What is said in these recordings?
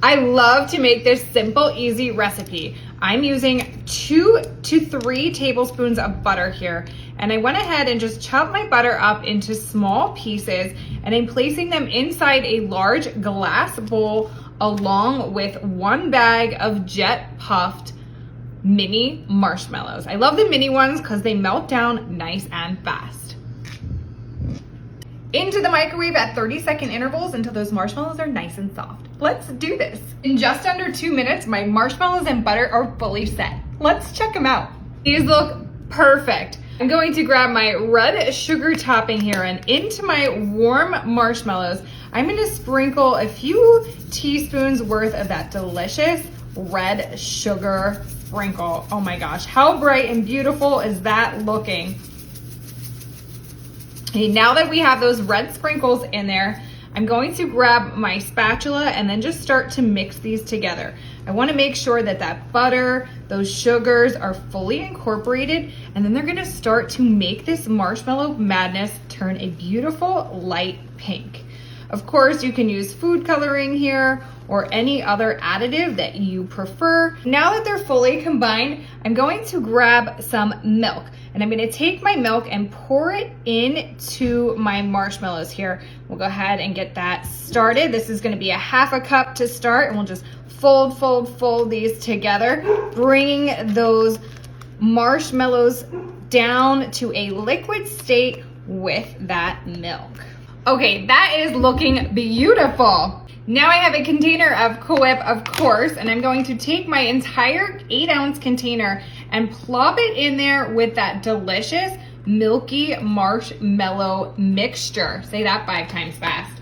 I love to make this simple, easy recipe. I'm using 2 to 3 tablespoons of butter here, and I went ahead and just chopped my butter up into small pieces, and I'm placing them inside a large glass bowl along with 1 bag of jet puffed mini marshmallows. I love the mini ones because they melt down nice and fast. Into the microwave at 30-second intervals until those marshmallows are nice and soft. Let's do this. In just under 2 minutes, my marshmallows and butter are fully set. Let's check them out. These look perfect. I'm going to grab my red sugar topping here, and into my warm marshmallows, I'm gonna sprinkle a few teaspoons worth of that delicious red sugar sprinkle. Oh my gosh, how bright and beautiful is that looking? Okay, now that we have those red sprinkles in there, I'm going to grab my spatula and then just start to mix these together. I want to make sure that that butter, those sugars are fully incorporated, and then they're going to start to make this marshmallow madness turn a beautiful light pink. Of course, you can use food coloring here or any other additive that you prefer. Now that they're fully combined, I'm going to grab some milk, and I'm gonna take my milk and pour it into my marshmallows here. We'll go ahead and get that started. This is gonna be a 1/2 cup to start, and we'll just fold these together, bringing those marshmallows down to a liquid state with that milk. Okay, that is looking beautiful. Now I have a container of Cool Whip, of course, and I'm going to take my entire 8-ounce container and plop it in there with that delicious milky marshmallow mixture. Say that 5 times fast.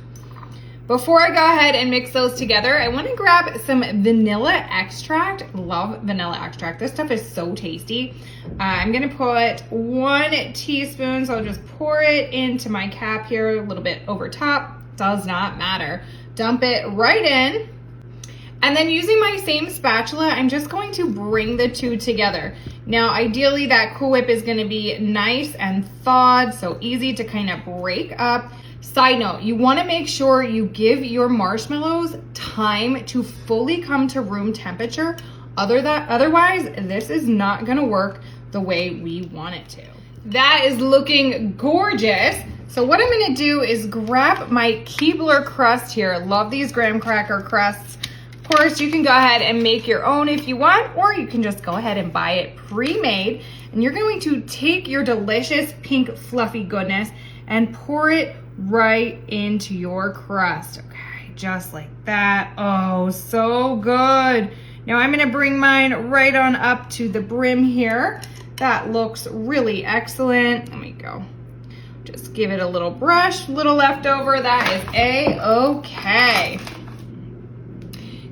Before I go ahead and mix those together, I want to grab some vanilla extract. Love vanilla extract. This stuff is so tasty. I'm going to put 1 teaspoon, so I'll just pour it into my cap here, a little bit over top. Does not matter. Dump it right in. And then using my same spatula, I'm just going to bring the two together. Now, ideally, that Cool Whip is going to be nice and thawed, so easy to kind of break up. Side note, you want to make sure you give your marshmallows time to fully come to room temperature. Otherwise, this is not going to work the way we want it to. That is looking gorgeous. So what I'm going to do is grab my Keebler crust here. Love these graham cracker crusts. Of course, you can go ahead and make your own if you want, or you can just go ahead and buy it pre-made. And you're going to take your delicious pink fluffy goodness and pour it right into your crust. Okay, just like that. Oh, so good. Now I'm gonna bring mine right on up to the brim here. That looks really excellent. Let me go. Just give it a little brush, little leftover. That is A-okay.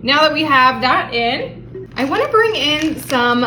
Now that we have that in, I wanna bring in some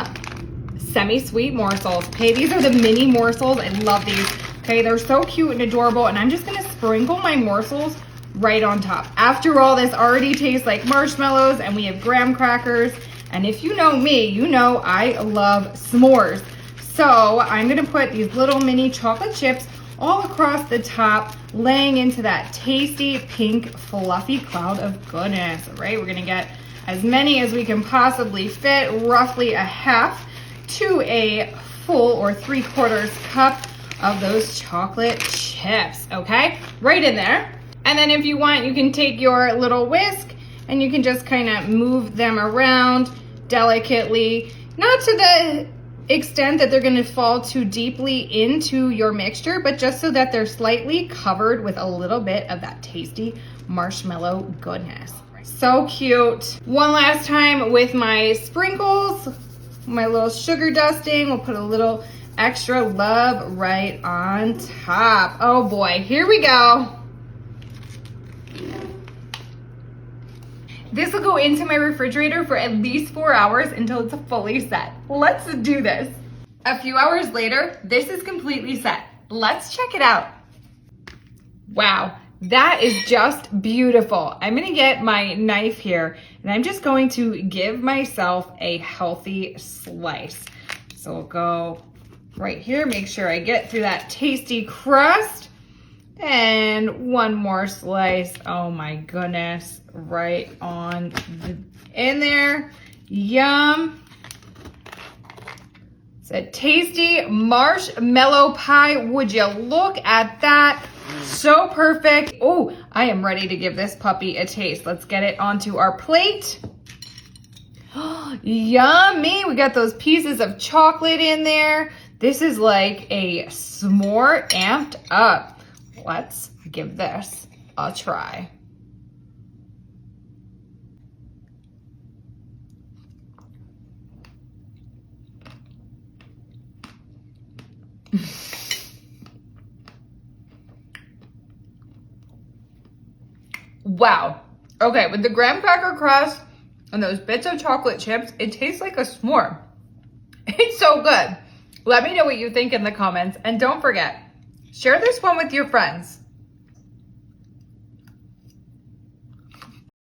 semi-sweet morsels. Okay, these are the mini morsels. I love these. Okay, they're so cute and adorable, and I'm just gonna sprinkle my morsels right on top. After all, this already tastes like marshmallows, and we have graham crackers, and if you know me, you know I love s'mores. So I'm gonna put these little mini chocolate chips all across the top, laying into that tasty pink fluffy cloud of goodness. All right, we're gonna get as many as we can possibly fit, roughly a half to a full or 3/4 cup of those chocolate chips, okay? Right in there. And then if you want, you can take your little whisk and you can just kind of move them around delicately, not to the extent that they're gonna fall too deeply into your mixture, but just so that they're slightly covered with a little bit of that tasty marshmallow goodness. So cute. One last time with my sprinkles, my little sugar dusting. We'll put a little extra love right on top. Oh boy, here we go. This will go into my refrigerator for at least 4 hours until it's fully set. Let's do this. A few hours later, this is completely set. Let's check it out. Wow, that is just beautiful. I'm gonna get my knife here and I'm just going to give myself a healthy slice. So we'll go right here, make sure I get through that tasty crust. And one more slice. Oh my goodness. Right on in there. Yum. It's a tasty marshmallow pie. Would you look at that? So perfect. Oh, I am ready to give this puppy a taste. Let's get it onto our plate. Yummy. We got those pieces of chocolate in there. This is like a s'more amped up. Let's give this a try. Wow. Okay, with the graham cracker crust and those bits of chocolate chips, it tastes like a s'more. It's so good. Let me know what you think in the comments, and don't forget, share this one with your friends.